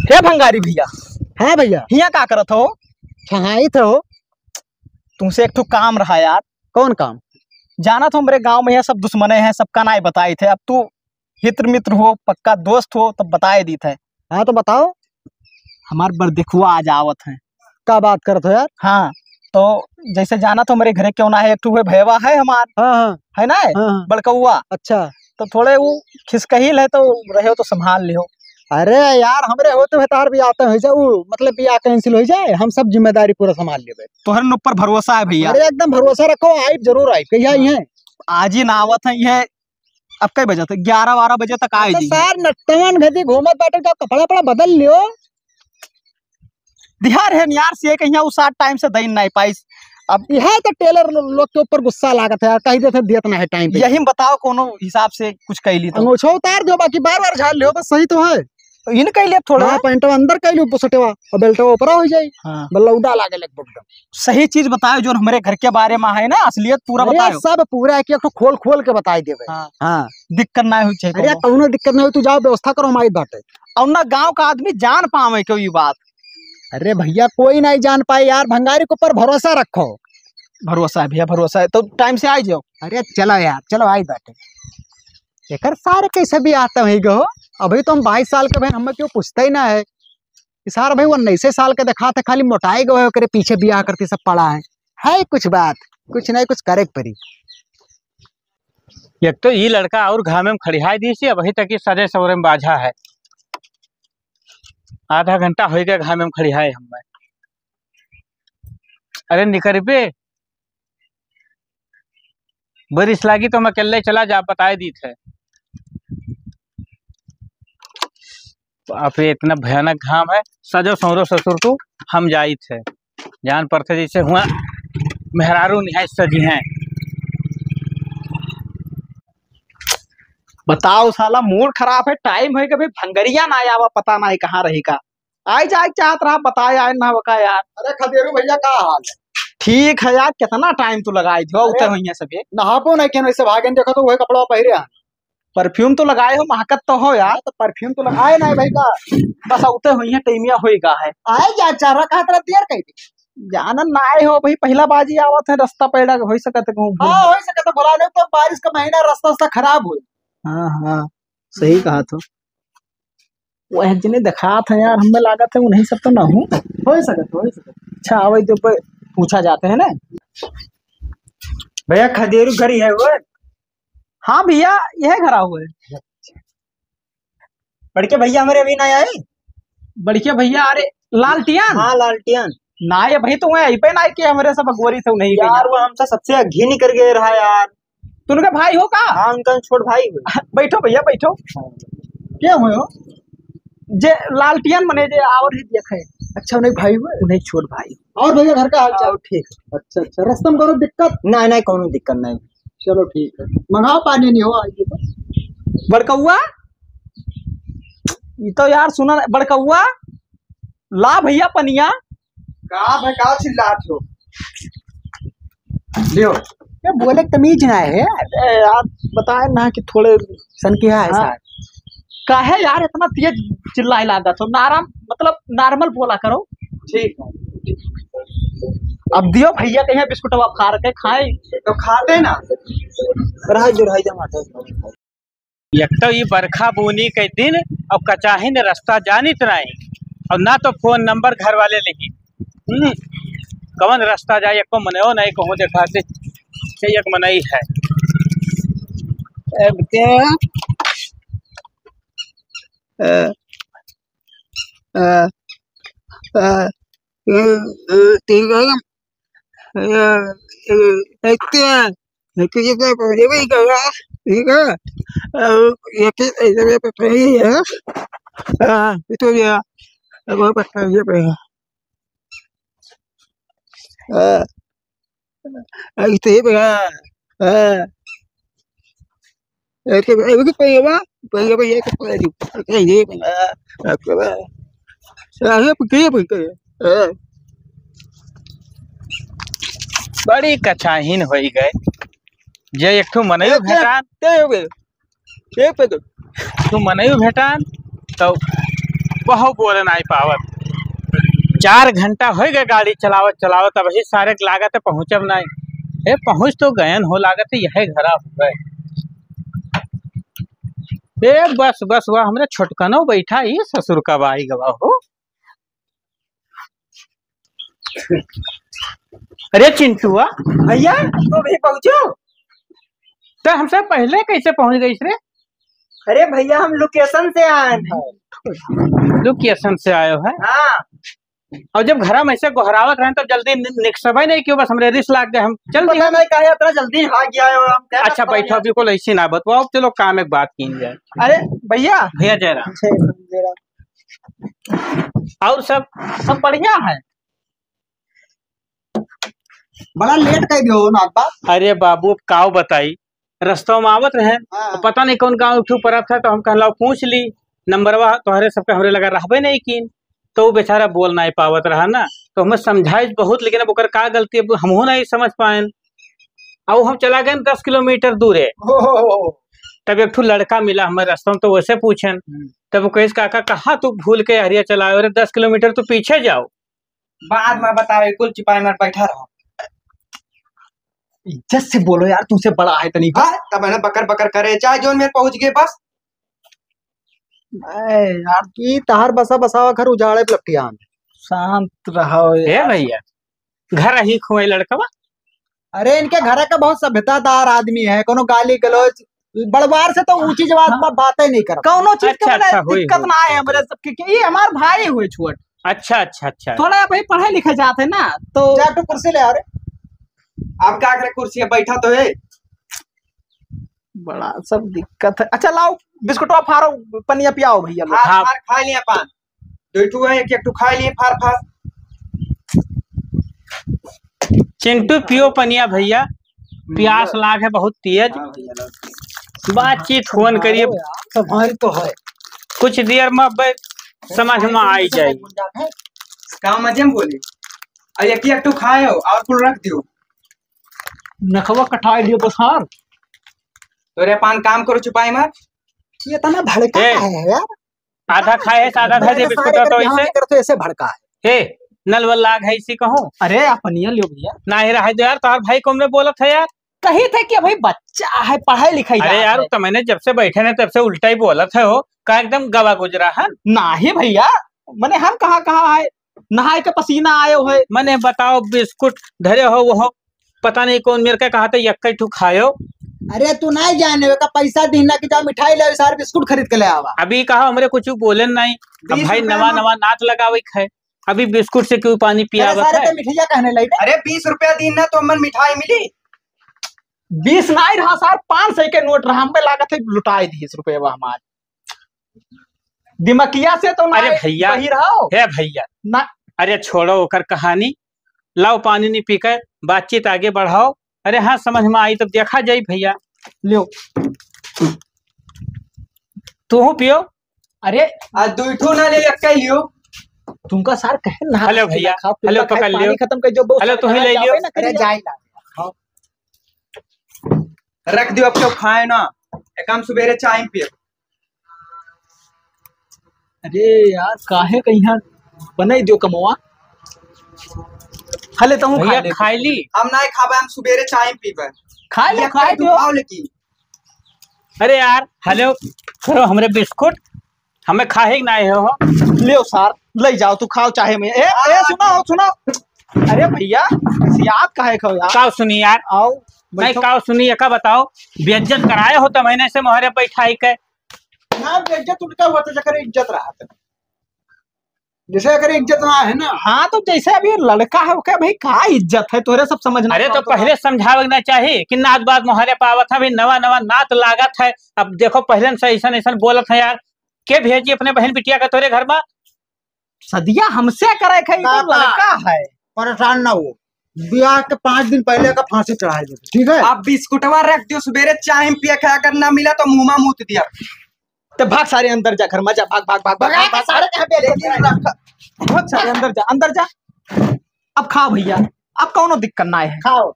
हे भंगारी भैया। हाँ भैया। हिया का करत हो? छहाई थे हो। तुमसे एक ठो काम रहा यार। कौन काम? जाना तो मेरे गांव में यह सब दुश्मने हैं, सबका नाय बताए थे। अब तू हित्र मित्र हो, पक्का दोस्त हो, तब बताए दी थे। हाँ तो बताओ। हमार बरदेखुआ आज आवत है। क्या बात करते हो यार? हाँ तो जैसे जाना तो मेरे घरे क्यों ना है, एक ठो भैया है हमार। हाँ हाँ है ना हाँ। बड़कौआ। अच्छा तो थोड़े वो खिसकहिल है, तो रहे हो तो संभाल लियो। अरे यार हमरे होते हुए तार भी आते हो जाए, मतलब बियाह कैंसिल हो जाए, हम सब जिम्मेदारी पूरा संभाल लेबे। तोहर ऊपर भरोसा है भैया। अरे एकदम भरोसा रखो, आई जरूर आई। कहिया आई है? आज ही ना आवत है ये। अब कई बजे तक? 11-12 बजे तक आए जी। सार नट्टवन घदी घूमत बाटे, का कपड़ा पड़ा बदल लियो। दिहार है यार से कहिया उस टाइम से दई नहीं पाइस। अब यह तो टेलर लोग के ऊपर गुस्सा लागत है यार, कही देते दियत ना है टाइम पे। यही बताओ कोनो हिसाब से कुछ कैली तो अंगूछा उतार दो, बाकी बार बार झाड़ लियो, बस सही तो है। इन कैले थोड़ा। हाँ पैंटवा अंदर कैलू, पुसटवा और बेल्टवा ऊपर हो जाई। हाँ। बल्लौडा लागे लग बुड्ढा। सही चीज बताओ जो हमारे घर के बारे में है ना, असलियत पूरा बताओ। सब पूरा एक एक खोल खोल के बताई देवे। हाँ। हाँ दिक्कत ना हो चाहिए। अरे कौनो दिक्कत नहीं हो, तू जाओ व्यवस्था करो हमारी बाटे। और ना गांव का आदमी जान पावे क्यों ये बात। अरे भैया कोई नहीं जान पाए यार, भंगारी के ऊपर भरोसा रखो। भरोसा है भैया, भरोसा है तो टाइम से आ जाओ। अरे चलो यार, चलो आई बाटे। एकर सारे कैसे भी आता है गो। अभी तो हम 22 साल के बहन, हमें क्यों पूछता ही ना है। सारा भाई 19 साल के दिखा थे, खाली मोटाई गए करे पीछे बियाह करती सब पड़ा है कुछ बात, कुछ नहीं कुछ करे परी। एक तो ये लड़का और घामे में खड़िहाई दी सी, अभी तक सजे सवरे में बाझा है। आधा घंटा हो गया घामे में खड़िहाई हम। अरे निकर पे बारिश लागी तो मैं अकेले चला जा, बताए दी थे। अपने इतना भयानक घाम है, सजो सौरो ससुर तू हम जाई थे। जान पड़ते जैसे हुआ मेहरारू निहाय सजी हैं। बताओ साला मूड खराब है, टाइम है कभी भंगरिया ना आवा, पता नहीं कहाँ रहेगा। आई जाए चाहत रहा, बताया आए ना बका यार। अरे खदेरू भैया का हाल है? ठीक है यार, कितना टाइम तू लगाए थे उतर हुई सभी। नहापो नहीं क्या वैसे भागे देखो तो वही कपड़ा पहरे। परफ्यूम तो लगाए हो, महकत तो हो यार। तो परफ्यूम तो लगाए ना भाई का, बस उतर हुई है, टाइमिया होएगा है। आए जा चाह रहा कहा तेरा देर कही थी। जानन ना आए हो भाई, पहला बाजी आवत है, रास्ता पैदा हो सकत है। हाँ हो सके तो बुला ले, तो बारिश का महीना रास्ता खराब हुई। हाँ हाँ सही कहा तो। वह जिन्हें दिखा था यार, हमें लागत है उन्हीं सब तो ना हूँ। हो सके। अच्छा आवे तो पूछा जाते हैं ना। भैया खदेरू घरी है वो? हाँ भैया यह घरा हुआ है। बड़के भैया हमारे अभी नहीं आए। बड़के भैया अरे लालटियन। हाँ लालटियन ना ये भाई तो वह पे ना कि हमारे सब अगवरी थे नहीं यार, वो हमसे सबसे घी निकल गए रहा यार। तुम उनका भाई हो का? हाँ उनका छोट भाई हो। बैठो भैया बैठो। क्या हुए हो? जे लालटियन मने जे और ही देखे। अच्छा उन्हें भाई हुए? उन्हें छोट भाई। और भैया घर का हाल चाल ठीक। अच्छा रास्ते में कोनो दिक्कत? नहीं कोनो दिक्कत नहीं। चलो ठीक है, मंगाओ पानी नहीं हो आइए तो। बड़कौआ ये तो यार सुना बड़कौआ ला भैया पनिया। का चिल्लात हो? लियो ये बोले तमीज ना है यार, बताए ना कि थोड़े सन की है ऐसा। काहे यार इतना तेज चिल्लाए लागा तो मतलब नॉर्मल बोला करो। ठीक है अब दियो भैया कहीं बिस्कुटवा फाड़ के खाए तो खाते ना। एक तो ये बरखा बूनी के दिन अब कचाही ने रास्ता जानित नहीं, और ना तो फोन नंबर घर वाले लिखी। कौन रास्ता जाए को मने नहीं कहूँ देखा से एक मनई है। बड़ी कछाहीन हो गए जे एक ठो मनयु भेटान तू मनयु भेटान तो बहुत बोले नहीं पावत। 4 घंटा हो गए गाड़ी चलावत चलावत, अब ही सारे लागत है पहुँचब नहीं। पहुँच तो गयन हो, लागत है यह घरा हो गए। बस बस वह हमरे छोटकनो बैठा ही ससुर कब आई गवा हो। अरे चिंटुआ भैया तो भी पहुंचो। तो हमसे पहले कैसे पहुंच गई रे? अरे भैया हम लोकेशन से आए हैं। लोकेशन से आयो है? हाँ। और जब घर में ऐसे गोहरावत रहे तब जल्दी निकसबे नहीं क्यों? बस हमरे रिस लाग गए, हम चल दिए। मैं कहा इतना जल्दी भाग गया है और हम क्या अच्छा बैठो, बिल्कुल ऐसी ना बताओ। चलो काम एक बात की जाए। अरे भैया भैया जयराम, और सब बढ़िया है। बड़ा लेट कर दियो ना बा। अरे बाबू काव बताई, रास्ता में आवत रहे तो पता नहीं कौन गाँव उठू पड़ा था, तो हम कहला पूछ ली नंबरवा तोहरे सबके हमरे लगा रहबे नहीं की। तो वो बेचारा बोल नहीं पावत रहा ना, तो हमें समझाई बहुत, लेकिन अब ओकर का गलती अब हमहू नहीं समझ पाए। और हम चला गए 10 किलोमीटर दूर है। तब एक ठू लड़का मिला हमारे रास्ते में, तो वैसे पूछन, तब वो कहे काका कहाँ तू भूल के हरिया चला? अरे 10 किलोमीटर तो पीछे जाओ। बाद में बताओ, कुल चिपाई में बैठा रहो। इज्जत से बोलो यार, तुमसे बड़ा है तनी। तब मैंने बकर बकर करे चाहे जोन में पहुंच गए बस। यार की तहार बसा बसावा घर उजाड़े लपटियान। शांत रहो यार। भैया घर ही खुए लड़कवा। अरे इनके घर का बहुत सभ्यतादार आदमी है, कोनो गाली गलौज बड़वार से तो ऊंची जवाब में बातें नहीं कर। कौनो चीज का दिक्कत ना है हमरे सबके, ये हमार भाई हुए छोट। अच्छा अच्छा अच्छा, थोड़ा भाई पढ़े लिखे जाते ना, तो जा तू कुर्सी ले आ रे। आप क्या करे, कुर्सी बैठा तो है, बड़ा सब दिक्कत है। अच्छा लाओ बिस्कुटवा फाड़ो, पनिया पियाओ भैया। हाँ। खा लिए पान दो है, एक खा लिए फार फार। चिंटू पियो पनिया भैया, प्यास लाग है बहुत तेज। बातचीत फोन करिए, तुम्हारी तो है कुछ देर में समझ में आई जाएगी। काम मजे में बोले, और एक खाए और कुल रख दियो। नखवा कटाई दियो तो सार। तो रे पान काम करो, छुपाई मत। ये तना भड़का है यार। आधा खाए है, आधा खाए दे बिस्कुट तो ऐसे भड़का है। हे नल वल लाग है इसी कहूँ। अरे अपनिया लियो भैया ना ही रहा यार, तार भाई को हमने बोला था यार, कही थे कि भाई बच्चा है पढ़ाई लिखाई। अरे यार तो मैंने जब से बैठे ना तब से उल्टा ही बोला था, हो का एकदम गवा गुजरा है ना ही भैया। मैंने हम कहा है, नहाए के पसीना आयो है। मैंने बताओ बिस्कुट धरे हो वो पता नहीं कौन मेरे का कहा था यक्का ठू खायो। अरे तू नहीं जाने का पैसा दीना की जा मिठाई ले सारे बिस्कुट खरीद के ले आवा। अभी कहा हमरे कुछ बोले नहीं, अब भाई नवा नवा नाच लगावे है, अभी बिस्कुट से क्यों पानी पिया है? मिठाइया कहने लगे। अरे 20 रुपया दिन ना तो मन मिठाई मिली। 20 नहीं रहा सर, 500 के नोट रहा, हम पे लागत है लुटाई 20 रुपये हमारे दिमकिया से तो। अरे भैया है भैया ना, अरे छोड़ो ओकर कहानी, लाओ पानी नहीं पीकर बातचीत आगे बढ़ाओ। अरे हाँ समझ में आई तब देखा जाए भैया। लियो तू पियो। अरे आज दूठो ना ले एक लियो तुमका सार कहे ना। हेलो भैया, हेलो पकड़ लियो, खत्म कर जो। हेलो तुम ही ले लियो। अरे जाए ना रख दियो, अब तो खाए ना, एक काम सुबेरे चाय पियो। अरे यार काहे कहीं बनाई दियो कमवा। हले तो भैया खाई ली, हम नहीं खाबे, हम सुबेरे चाय पीबे। खाए ले खाए दियो लेकिन। अरे यार हेलो करो हमरे बिस्कुट, हमें खाए नहीं हो। ले सार ले जाओ, तू खाओ चाहे में। ए सुनो। अरे भैया याद काहे खाओ यार। काव सुनी यार, आओ नहीं काव सुनी का बताओ, बेइज्जत कराया हो तो महीने से मोहरे बैठाई के ना। बेइज्जत उनका हुआ तो जकर इज्जत रहा था, जैसे अगर इज्जत ना है ना। हाँ तो जैसे अभी लड़का है क्या भाई, का इज्जत है तोरे सब समझना। अरे तो पहले समझावे चाहिए कि नाच बात मोहरे पावत है, अभी नवा नवा नाच लागत है। अब देखो पहले से ऐसा बोलत है यार, के भेजी अपने बहन बिटिया का तोरे घर में। सदिया हमसे करे तो लड़का है, परेशान ना हो। ब्याह के 5 दिन पहले का फांसी चढ़ाई दे, ठीक है। आप बिस्कुटवा रख दियो, सुबेरे चाय पिया खाया कर, ना मिला तो मुंह मूत दिया। तो भाग सारे अंदर जा, घर में जा, भाग भाग भाग भाग भाग सारे भाग सारे अंदर जा। अब खाओ भैया, अब कौनो दिक्कत ना है। खाओ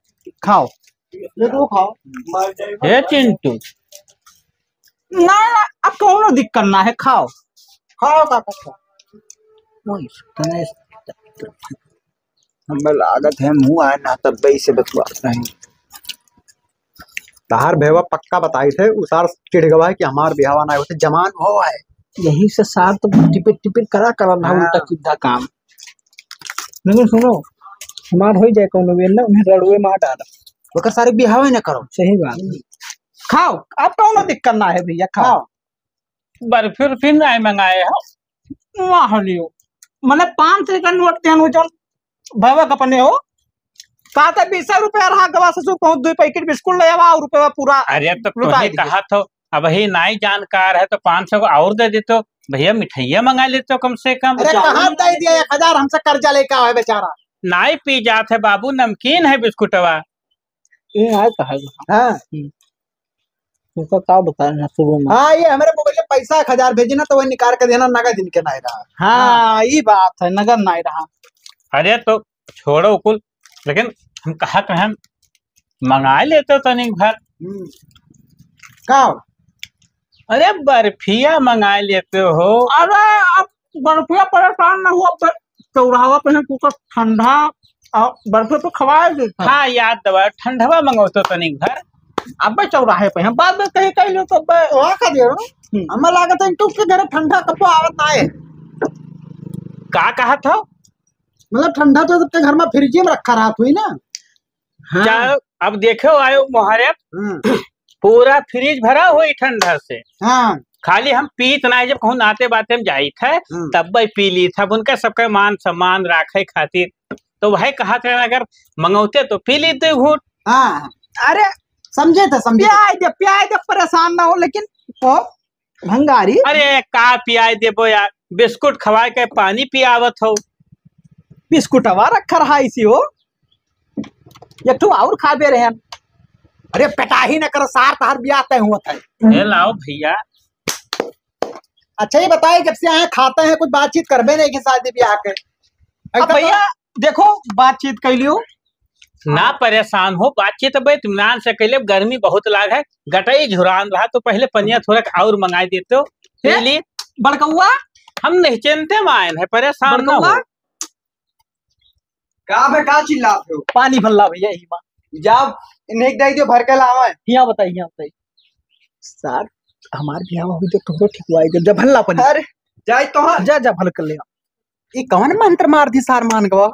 हे चिंटू ना, अब कौनो दिक्कत ना है, खाओ काका। हमें लागत है मुंह आए ना तब से बतवा रहे तार भेवा पक्का बताई थे उसार चिढ़ गवा है कि हमार बिहावा ना होते जमान हो है यही से सार तो टिपिट टिपिट करा ना हाँ। उल्टा सीधा काम। लेकिन सुनो हमार हो जाए कौन वेल ना उन्हें रड़ुए मार डाला ओकर सारे बिहावा ही ना करो। सही बात। खाओ अब कौन दिक्कत ना है भैया खाओ। बर्फी उर्फी नहीं मंगाए हो वाह लियो मतलब 5 सेकंड नोट त्यान हो जौन भैया कपने हो कहते 20 रुपया रहा गवा ससुर पहुंच 2 पैकेट बिस्कुट ले आवा और रुपया पूरा। अरे तो लुटा तुम्हें दिए। कहा तो अब ही नहीं जानकार है तो 500 को और दे देते भैया मिठाइया मंगा लेते कम से कम। अरे कहाँ दे दिया 1000 हमसे कर्जा लेके आवे बेचारा। नहीं पी जाते बाबू नमकीन है बिस्कुटवा। ये है कहा हाँ तुमको क्या बताना शुरू में। हाँ ये हमारे मोबाइल में पैसा 1000 भेजी ना तो वही निकाल के देना नगद इनके नहीं रहा। हाँ ये बात है नगद नहीं रहा। अरे तो छोड़ो कुल लेकिन हम कहा कहें मंगा लेते तनिक भर। का अरे बर्फिया मंगा लेते हो। अरे अब बर्फिया परेशान न हुआ चौराहा पे है कुछ ठंडा और बर्फी तो खवाए देता। हाँ याद दवा ठंडवा मंगो तो तनिक भर। अब चौराहे पे हम बाद में कहीं कह लो तो वहाँ का दियो हमें लागत है कि उसके घर ठंडा कब आवत ना है। का कहा था मतलब ठंडा तो सबके घर में फ्रिज में रखा रहा हुई ना। हाँ। अब देखो आयो मुहर्रम पूरा फ्रिज भरा हुई ठंडा से। हाँ खाली हम पीत नहीं जब कहूँ नाते बाते में जाई थे तब भाई पी ली था उनका सबका मान सम्मान राखे खातिर तो वही कहा था अगर मंगौते तो पी लीते घूट। हाँ अरे समझे थे समझे प्याज दे परेशान ना हो लेकिन ओ भंगारी। अरे का पियाई देबो यार बिस्कुट खवा के पानी पियावत हो। बिस्कुट हवा रखा रहा इसी हो एक तो और खा दे रहे हैं। अरे पेटा ही न करो सार तहार ब्याह तय हुआ था। ए लाओ भैया। अच्छा ये बताए जब से आए खाते हैं कुछ बातचीत करबे नहीं कि शादी ब्याह के। अब भैया देखो बातचीत कर लियो ना परेशान हो बातचीत अब इत्मीनान से कैले गर्मी बहुत लाग है गटई झुरान रहा तो पहले पनिया थोड़ा और मंगा देते हो पहले बड़कौआ हम नहीं चिंते में आए हैं परेशान ना हो। का चिल्लाते हो पानी भल्ला भैया ही माँ जब इन्हें दे दियो भर के लावा है। यहाँ बताइए सर हमारे बियाह हुई तो तुमको ठिकवाई दे जब भल्ला पनी। अरे जाए तो हाँ जा जा भल कर ले ये कौन मंत्र मार दी सार मान गवा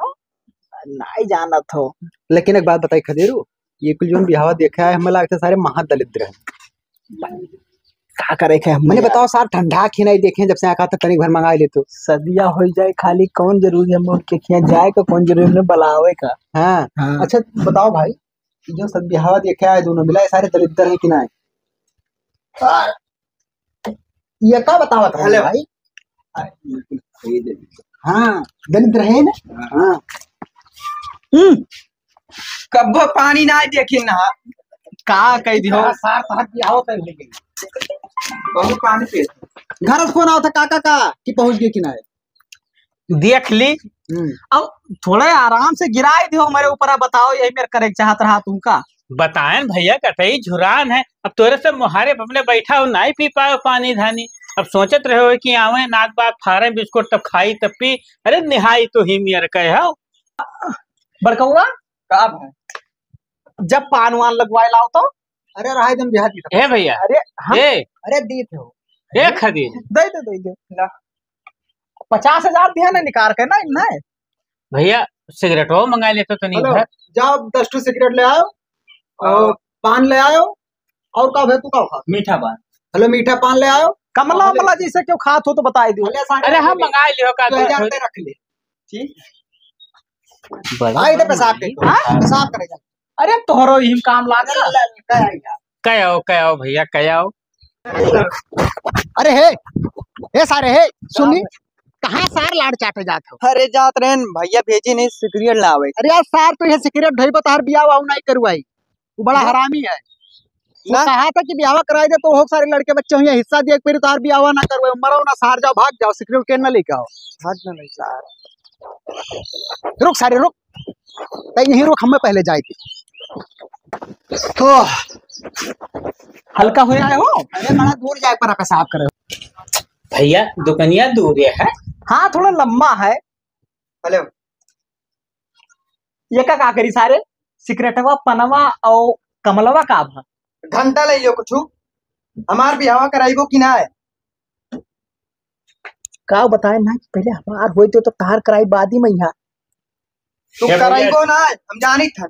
नहीं जाना था। लेकिन एक बात बताई खदेरू ये कुल जो बिहावा देखा है हमें लगता है सारे महादलिद्र है। क्या करे के मैंने बताओ सार ठंडा खी नहीं देखे जब से आका था तनिक भर मंगा ले तो सदिया हो जाए खाली कौन जरूरी है मोर के खिया जाए का कौन जरूरी है बुलावे का। हाँ, हाँ। अच्छा बताओ भाई जो सब बिहावा देखा है दोनों मिला सारे दलिद्र है कि ना ये का बतावत है भाई। हाँ दलिद्र है ना। हाँ कब पानी ना देखी ना का कह दियो सार तहर बिहावा तय हो गई बहुत पानी पे घर से फोन आओ था काका का कि पहुंच गए कि ना देख ली अब थोड़े आराम से गिराए दियो मेरे ऊपर बताओ यही मेरे करे चाहत रहा तुमका बताएं भैया कटई झुरान है अब तोरे से मुहारे अपने बैठा हो नहीं पी पाओ पानी धानी अब सोचत रहे हो कि आवे नाक बात फारे बिस्कुट तब खाई तब पी। अरे निहाई तो ही मियर कहे हो बड़कौआ का भाई जब पान वान लगवाए लाओ तो अरे रहा एकदम बिहार की हे भैया अरे हम अरे दी थे हो हे खदीज दे 50,000 दिया ना निकाल के ना नहीं भैया सिगरेटो मंगा लेते तो नहीं घर जाओ 10 टू सिगरेट ले आओ और पान ले आओ और का भाई तू का खा मीठा पान। हेलो मीठा पान ले आओ कमला मला जैसे क्यों खात हो तो बताई दियो। अरे हम मंगा लियो का 2000 पे रख ले ठीक भाई इधर पेशाब करेगा। अरे तोहरो ही काम लागे कहो भैया कहो। अरे हे सारे हे सुनी कहाँ सार लाड़ चाटे जाते हो। अरे जात रहे भैया भेजी नहीं सिगरेट लावे। अरे यार सार तो ये सिगरेट ढोई बता बियाह वाव नहीं करवाई वो बड़ा हरामी है। वो कहा था कि ब्याह कराई दे तो बहुत सारे लड़के बच्चे हुए हिस्सा दिए फिर तार ब्याह ना करवाए मरो ना सार जाओ भाग जाओ सिगरेट के ना लेके आओ भाग ना नहीं सार रुक सारे रुक यही रुक हमें पहले जाए थे तो हल्का हो आए हो। अरे बड़ा दूर जाए पर पेशाब करे भैया दुकनिया दूर है हाँ थोड़ा लम्बा है। हेलो ये का करी सारे सिगरेटवा पनवा और कमलवा का भा घंटा ले लियो कुछ हमार बिहावा कराइबो कि ना है? का बताए ना कि पहले हमार होई तो तार कराई बादी में यहाँ तू क्या कराइबो ना है हम जानी था।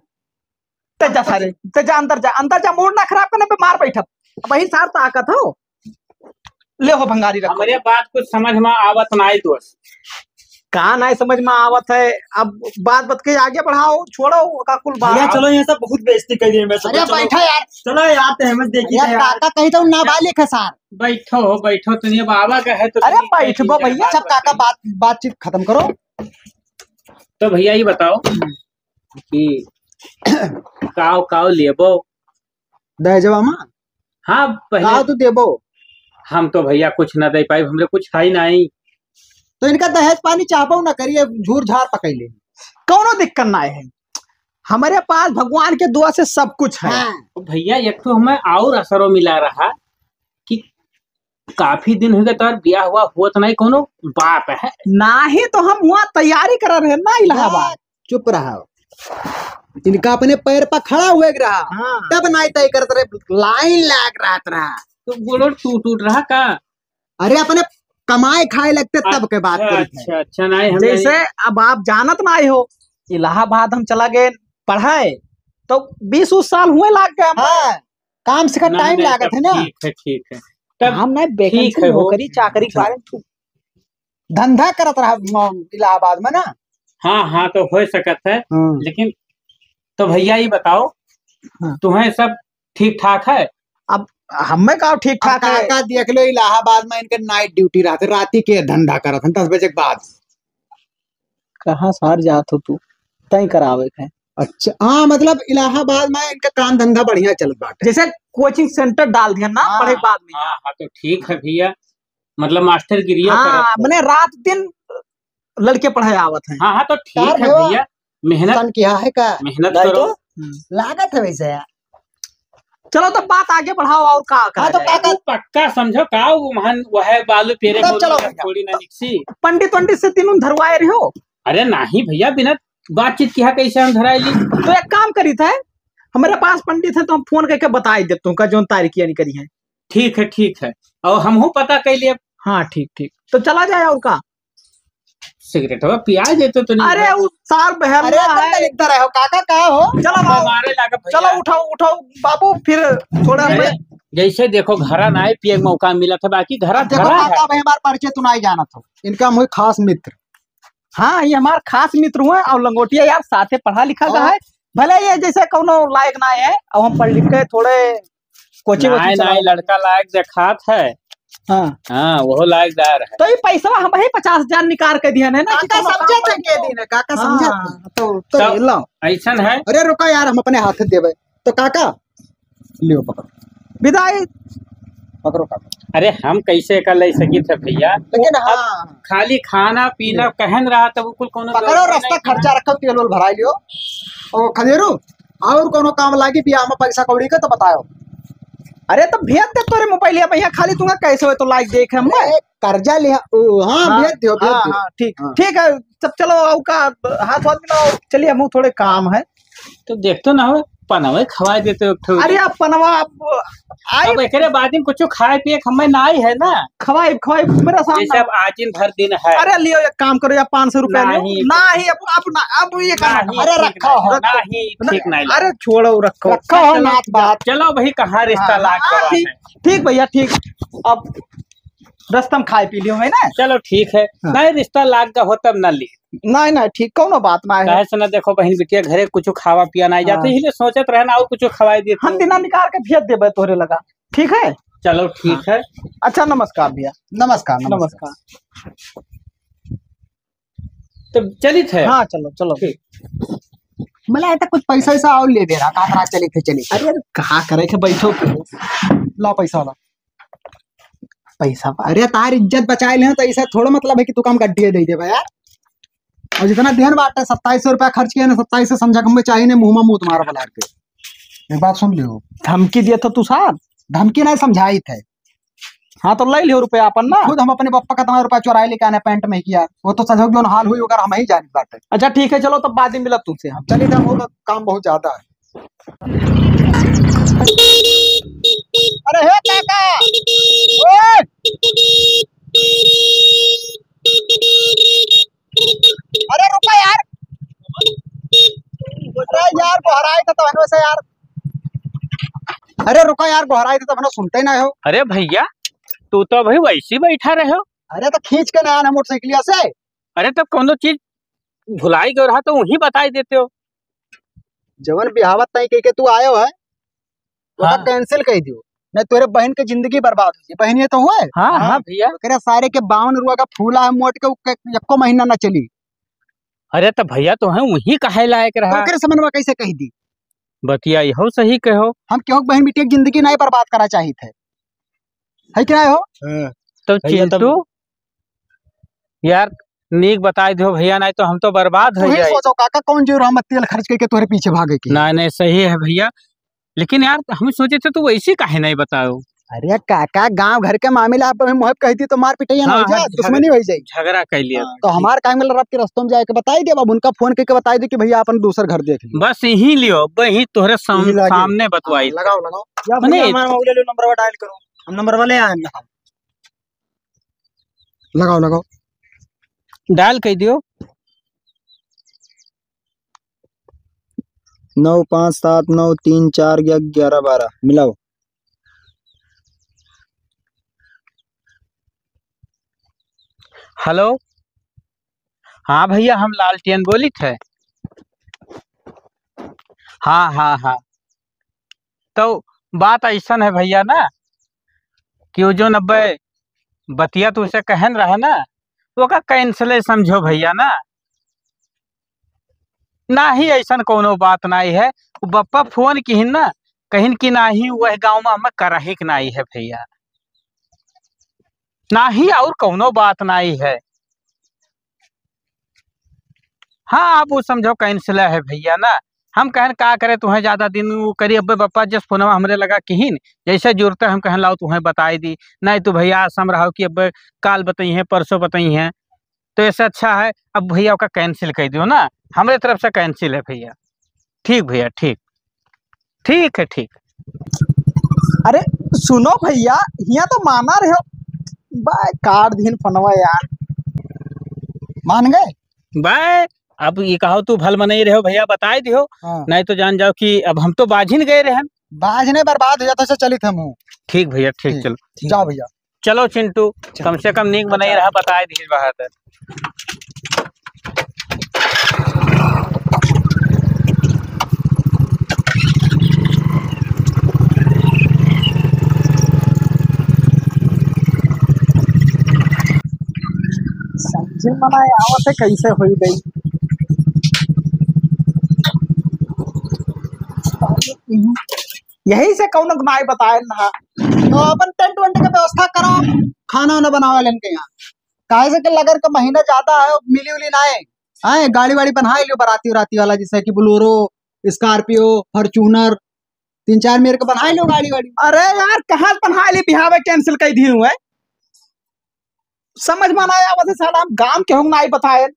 तेजा सारे तेजा अंदर जा मूड ना खराब करने पे मार बैठा वही सार ताकत हो ले हो भंगारी रखो। हमारे बात कुछ समझ में आवत ना आई दोस्त। कहा नहीं समझ में आवत है अब बात बत के आगे बढ़ाओ छोड़ो का कुल भैया बात। चलो यहाँ सब बहुत बेइज्जती कर दी मैं अरे बैठा यार, चलो यार तहमत देखिए यार काका कही तो नाबालिग है सार। बैठो तुझे बाबा का है तो अरे तुझे बैठ बो क्या भैया, बात सब काका बातचीत खत्म करो। तो भैया ये बताओ कि काव लेबो। दे जवा मां हाँ का पहले तू देबो हम तो भैया कुछ न दे पाए, हमरे कुछ है नहीं। तो इनका दहेज पानी चाहबो ना करिए, झूर झाड़ पकड़ ले। कौनो दिक्कत ना है हमारे पास भगवान के दुआ से सब कुछ है। हाँ। तो भैया एक तो हमें और असरों मिला रहा कि काफी दिन हो गए तो ब्याह हुआ हुआ तो नहीं कोनो बात है। ना ही तो हम वहाँ तैयारी कर रहे हैं ना इलाहाबाद। चुप रहा, इनका अपने पैर पर खड़ा हुए रहा हाँ। तब नहीं तय करते रहे, लाइन लाग रहा। तो बोलो टूट रहा का। अरे अपने कमाए खाए लगते तब के बात करी थे। अच्छा नहीं हम जैसे अब आप जानत ना हो इलाहाबाद हम चला गए पढ़ाए तो 20 साल हुए लाग गए हम। हाँ, काम से का टाइम लागत है ना। ठीक है तब हम नहीं ठीक है, हो। नौकरी चाकरी के बारे में तू धंधा करत रहा इलाहाबाद में ना। हाँ तो हो सकत है, लेकिन तो भैया ये बताओ हाँ। तुम्हें सब ठीक ठाक है? अब हमें का ठीक ठाक है। काका देख लो इलाहाबाद में इनके नाइट ड्यूटी रहते, राती के धंधा करत हैं 10 बजे के बाद। कहाँ सार जात हो तू तय करावे है। अच्छा हाँ, मतलब इलाहाबाद में इनका काम धंधा बढ़िया चलत बाटे। जैसे कोचिंग सेंटर डाल दिया ना हाँ। पढ़े बाद में। हाँ तो ठीक है भैया, मतलब मास्टर गिरिया हाँ मैंने रात दिन लड़के पढ़ाए आवत हैं। हाँ तो ठीक यार है भैया, भैया, मेहनत सन किया है का मेहनत नहीं करो। तो लागत है वैसे यार। चलो तो बात आगे बढ़ाओ और का हाँ तो काका वो पक्का समझो का वो महान वह बालू पेरे तब चलो मोरू भैया। थोड़ी ना निकसी। पंडित से तीनों धरवाए रहे हो अरे नहीं भैया, बिना बातचीत किया कैसे हम धराएली। तो एक काम करी था हमारे पास पंडित है तो हम फोन करके बता देते का जो तारीख नहीं करी है। ठीक है और हम हूँ पता कर लिए। हाँ ठीक तो चला जाए और का। सिगरेट हो पिया देते तो नहीं। अरे उस साल बहर अरे तुम लिखता रहे हो काका का हो। चलो आओ, मारे लागा भैया। चलो उठाओ बाबू फिर थोड़ा अरे, जैसे देखो घरा ना पिए मौका मिला था, बाकी घरा देखो धरा है। काका भाई हमारे परिचय तू नहीं जाना था, इनका मुझे खास मित्र। हाँ ये हमारे खास मित्र हुए और लंगोटिया यार साथे पढ़ा लिखा का है। भले ये जैसे कोनो लायक ना है अब हम पढ़ लिख के थोड़े कोचिंग नहीं लड़का लायक देखात है। हाँ वो लायकदार है। तो ये पैसा हम ही 50,000 निकाल के दिया है ना। काका समझे थे के दिन काका समझे थे। तो लो ऐसा है। अरे रुका यार, हम अपने हाथ देवे तो काका लियो पकड़ो विदाई। पकड़ो काका। अरे हम कैसे कर ले सकी थे भैया, लेकिन हाँ खाली खाना पीना कहन रहा था, कुल कोनो पकड़ो, रास्ता खर्चा रखो, तेल वोल भरा लियो और खदेरू और कोनो काम लागी बियाह में पैसा कौड़ी का तो बताओ। अरे तो भेज दे तोरे मोबाइल भैया, खाली तुम्हें कैसे हो तो लाइक देख हम कर्जा लिया। हाँ भेज दियो भेज दियो। ठीक है सब चलो आओ का हाथ हाथ मिलाओ, चलिए हम थोड़े काम है। तो देखते ना हो पनवे खवा देते हो। अरे आप पनवा आई अब एकरे बाद में कुछ खाए पिए हमें ना आई है ना, खवाई मेरा जैसे सामने। अब आज दिन भर दिन है। अरे लियो एक काम करो या 500 रुपया नहीं। नहीं अब ये करना। नहीं, अरे ठीक रखो, नहीं, रखो। नहीं ठीक नहीं लगा। अरे छोड़ो रखो रखो हो नाथ बात। चलो भाई कहाँ रिश्ता लाग गवा है। ठीक भैया ठीक। अब रस्तम खाए पी लियो है ना। चलो ठीक है, नहीं रिश्ता लाग का हो तब न ली। नहीं ठीक कौनो बात ना है। कहे से ना देखो बहन बिटिया घरे कुछ खावा पिया नहीं जाते, इसलिए सोचत रहना और कुछ खवाई देते। हम दिना निकाल के भेज देबे तोरे लगा। ठीक है चलो ठीक है। अच्छा नमस्कार भैया। नमस्कार नमस्कार। तो चली थे। हाँ चलो ठीक। मला ऐसा कुछ पैसा वैसा और ले दे रहा काका चली थे चली। अरे कहा करे के बैठो ला पैसा ला पैसा। अरे तार इज्जत बचाए ले तो ऐसा थोड़ा मतलब है कि तू काम गड्ढी दे दे यार। और जितना देन बांटे 2700 रुपया खर्च किया ना, 27 से समझा कम में चाहिए ना, मुंह में मुंह तुम्हारा बलार के। एक बात सुन लियो, धमकी दिया था तू साहब। धमकी नहीं समझाई थे हाँ तो ले लियो रुपया अपन ना। खुद हम अपने पप्पा का तुम्हारा रुपया चुराए लेके आने पैंट में किया, वो तो सजो जो हाल हुई अगर हम ही जानी बात है। अच्छा ठीक है, चलो तब बाद में मिलब तुमसे हम। चलिए हम वो काम बहुत ज्यादा है। अरे हे काका, ओए! अरे रुको यार, अरे यार गोहराए थे तो से यार, अरे रुको यार गोहराए थे तो सुनते ही ना हो। अरे भैया तू तो भाई वैसे ही बैठा रहे हो। अरे तो खींच के नया मोटरसाइकिलिया से। अरे तो कोनो चीज भुलाई गयो रहा तो वही बताई देते हो। जवन बिहावत तई कह के तू आयो है वो हाँ। कैंसिल कर दियो, नहीं तेरे बहन की जिंदगी बर्बाद हो। बहन ये तो हुए। हाँ हाँ भैया। करे सारे के 52 रुपया का फूला है मोट के एको महीना ना चली। अरे तो भैया तो है वही काहे लायक रहा। तो समझ में कैसे कह दी? बतिया यहो सही कहो। हम क्यों बहन बेटी की जिंदगी नहीं बर्बाद करा चाहिए थे, है कि नहीं हो? तो भैया चिंटू यार नीक बताई दो भैया, नहीं तो हम तो बर्बाद हो तू ही जाए। सोचो काका कौन जो हम तेल खर्च करके तुम्हारे पीछे भागे की। नहीं नहीं सही है भैया, लेकिन यार हम सोचे थे तू वैसे काहे नहीं बताओ। अरे काका गांव घर के मामला आप मुहब कहती तो मार पिटैया ना हाँ, हो जाए, हाँ, दुश्मनी हो जाए। झगड़ा कर लिया। तो हमार काम में रब के रास्तों में जाके बताई दे, अब उनका फोन करके बताई दे कि भैया अपन दूसर घर देख ली। बस यही लियो, वही तोहरे यही लागे। सामने बतवाई। लगाओ लगाओ या मने- भैया हमारा मोबाइल नंबर डायल करो, हम नंबर वाले आए हैं। लगाओ लगाओ डाल कह दियो। 9579341112 मिलाओ। हेलो हाँ भैया हम लालटेन बोली थे। हाँ हाँ हाँ तो बात ऐसा है भैया ना कि वो जो 90 बतिया तो उसे कहन रहा ना वो का कैंसिल समझो भैया ना। ना ही ऐसा कोनो बात नहीं है। वो बप्पा फोन किहिन ना कहिन कि ना ही वह गाँव में हमें करही के नहीं है भैया, ना ही और कोनो बात नहीं है। हाँ आप वो समझो कैंसिल है भैया ना। हम कहन का करे तुम्हें ज्यादा दिन वो करी अब बप्पा जस फोनवा हमरे लगा किहिन जैसे जरूरत है हम कहन लाओ तुम्हें बताई दी, नहीं तो भैया आसम रहो कि अब काल बताई है परसों बताई है, तो ऐसा अच्छा है अब भैया का कैंसिल कर दियो ना, हमारे तरफ से कैंसिल है भैया। ठीक भैया ठीक, ठीक है ठीक। अरे सुनो भैया यहाँ तो माना रहे हो बाय काट दिन फनवा यार, मान गए? बाय अब ये कहो तू भल मनाई रहो भैया बताई दियो, हाँ। नहीं तो जान जाओ कि अब हम तो बाजिन गए रहे। बाज ने बर्बाद हो जाता से चलित हम हूँ। ठीक भैया ठीक, चलो जाओ भैया। चलो चिंटू कम से कम नीक बनाई रहा बताए दी बात है। समझे मना आवत है कैसे हुई गई। यही से कौन नाई बताए ना। तो अपन टेंट वेंट की व्यवस्था करो, खाना वाना बनावे लेन के यहाँ। काहे से कि लगर का महीना ज्यादा है, मिली उली ना है। गाड़ी वाड़ी बनाए लियो बराती उराती वाला, जैसे कि बोलेरो, स्कॉर्पियो, फॉर्च्यूनर, 3-4 मेरे को बनाए लियो गाड़ी वाड़ी। अरे यार कहाँ बना ली बिहार में कैंसिल कर दी हुए, समझ में ना आवत है साला। हम गांव के होंगे नाई बताए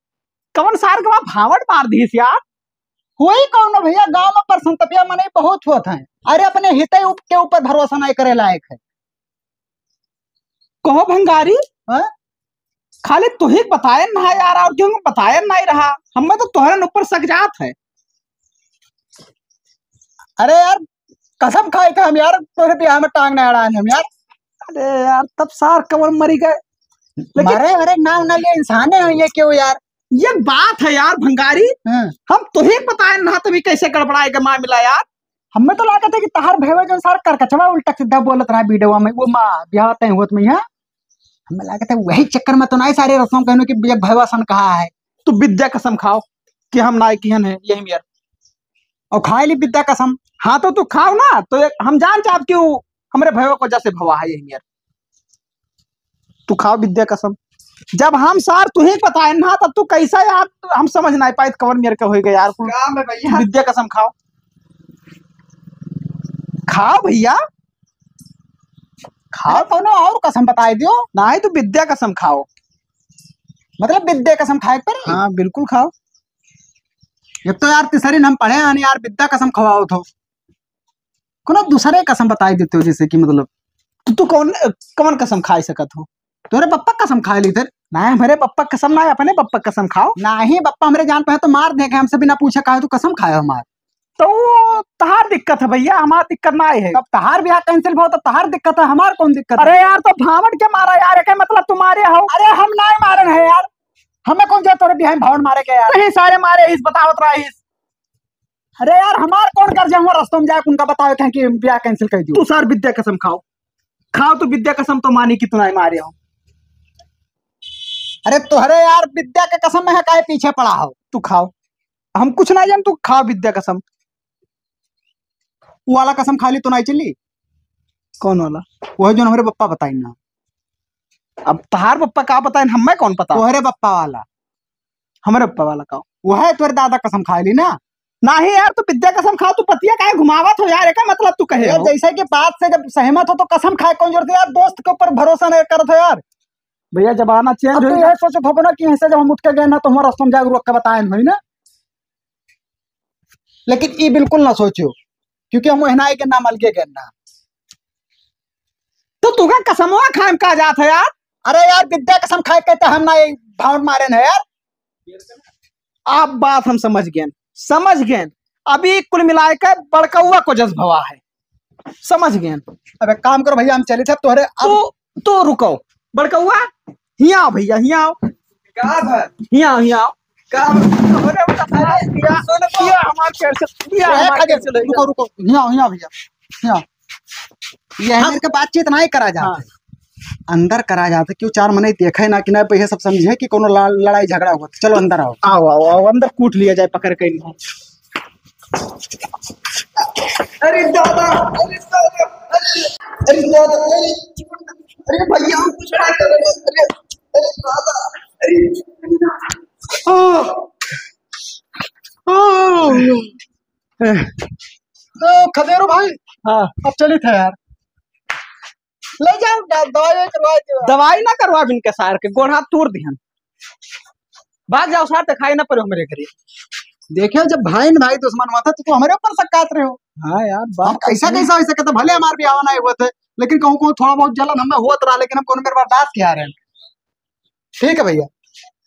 कौन सार के भावट मार दी यार। वही कौन भैया गांव में परसंतपिया मने बहुत हुआ था। अरे अपने हित के ऊपर भरोसा नहीं करे लायक है। कहो भंगारी हाँ? खाली तू ही बताए ना यार, और क्यों बताए नहीं रहा, हमें तो तोहरे ऊपर सक जात है। अरे यार कसम खाए का हम यार तोरे ब्याह में टांग ना अड़ाए हम यार। अरे यार तब सार कवर मरी गए। मरे अरे नाम ना लिए इंसान है ये क्यों यार। ये बात है यार भंगारी, हाँ। हम तुहे बताए ना तभी कैसे गड़बड़ाएगा मामला यार। हमें तो लागत है कि तहार भेवे जो सार करकचवा उल्टा सीधा बोलत रहा वीडियो में, वो माँ ब्याह तय हुत में यहाँ हमें लागत है वही चक्कर में तो नहीं सारे रस्म कहने की भैवा सन कहा है। तू विद्या कसम खाओ कि हम नाई किहन है यही मेर, और खाए ली विद्या कसम। हाँ तो तू खाओ ना, तो हम जान चाहत क्यों हमारे भैया को जैसे भवा है यही मेर। तू खाओ विद्या कसम, जब हम सार तुहे बताए ना तब तू कैसा यार हम समझ नहीं पाए कवर मेरे का हो गया यार। भैया विद्या कसम खाओ, खाओ भैया। खाओ कौनो और कसम बताई दियो। ना ही तू विद्या कसम खाओ। मतलब विद्या कसम खाए पर। हाँ बिल्कुल खाओ। एक तो यार तीसरी हम पढ़े हैं यार, विद्या कसम खवाओ तो कोनो दूसरे कसम बताई देते हो, जैसे कि मतलब तू कौन कौन कसम खाई सकत हो? तोरे पप्पा कसम खाए ली थे। ना हमारे पप्पा कसम, ना अपने पप्पा कसम खाओ। ना ही पप्पा हमरे जान पे है तो मार देंगे, हमसे बिना पूछे कहा तू कसम खाए हमार। तो तहार दिक्कत है भैया, हमार दिक्कत ना है। तब तहार ब्याह कैंसिल हो तो तहार दिक्कत है, हमार कौन दिक्कत है? अरे यार तो भावट के मारा यार, क्या मतलब तुम्हारे हो? अरे हम ना मारे हैं यार, हमें कौन जा तोरे ब्याह में भावड़ मारे के यार? नहीं सारे मारे इस बतावत रहीस। अरे यार हमार कौन कर जाऊंगा रस्तों में जाके उनका बताओ कहें कि ब्याह कैंसिल कर दियो। तू सर विद्या कसम खाओ। खाओ तो विद्या कसम तो मानी कि तू नहीं मारे हो। अरे तुहरे यार विद्या के कसम में है काहे पीछे पड़ा हो? तू खाओ, हम कुछ नहीं जान, तू खाओ विद्या कसम। वो वाला कसम खा ली तो नहीं चली? कौन वाला? वही जो हमारे पप्पा बताई ना। अब तहार पप्पा का पता है, हमें कौन पता? तोहरे पप्पा वाला, हमारे पप्पा वाला का वो है तोरे दादा कसम खा ली ना। नहीं यार, तू विद्या कसम खाओ। तू पतिया काहे घुमावत हो यार, क्या मतलब तू कहे यार हो? जैसे कि बात से जब सहमत हो तो कसम खाए कौन जरूरत है यार? दोस्त के ऊपर भरोसा नहीं करत हो यार। भैया जमाना चेंज अब हो तो गया। यह सोचो हो ना कि ऐसे जब हम उठ के गए ना तो हमारा रास्ता में जाकर रोक के बताए नहीं ना। लेकिन ये बिल्कुल ना सोचो, क्योंकि हम वहनाई के नाम अलगे गए ना। तो तू का कसम खाए का जात है यार? अरे यार विद्या कसम खाए कहते हम ना ये भावड़ मारे ना यार। आप बात हम समझ गए, समझ गए। अभी कुल मिलाए के बड़कौआ को जज्ब भवा है, समझ गए। अब एक काम करो भैया, हम चले थे तोहरे तो रुको बड़कौआ, हिया आओ भैया, हिया आओ। हिया आओ, हिया आओ। रुको रुको, यहाँ यहाँ भैया यहाँ। यह मेरे के बातचीत नहीं करा जाते, अंदर करा जाते। क्यों चार मने देखे ना कि ना ये सब समझे कि कोनो लड़ाई झगड़ा हुआ। चलो अंदर आओ। आओ आओ आओ, अंदर कूट लिया जाए पकड़ के इनको। अरे दादा, अरे दादा, अरे दादा, अरे भैया कुछ नहीं कर रहे। अरे दादा, तो खदेरो भाई, हाँ अब चली थे यार, ले जाओ दवाई करवा दो। दवाई ना करवा बिन के सार के गोड़ हाथ तोड़ दिहन। भाग जाओ साथ खाई ना पड़े मेरे घरे। देखियो जब भाई न भाई दुश्मन हुआ था तो हमारे ऊपर शक्कात रहे हो। हाँ यार हम बात कैसा कैसा हो सकता, भले हमारे भी आवा नहीं हुए थे, लेकिन कहूँ कहूँ थोड़ा बहुत जलन हमें हुआ रहा, लेकिन हम कौन मेरे बर्दाश्त किया रहे हैं। ठीक है भैया।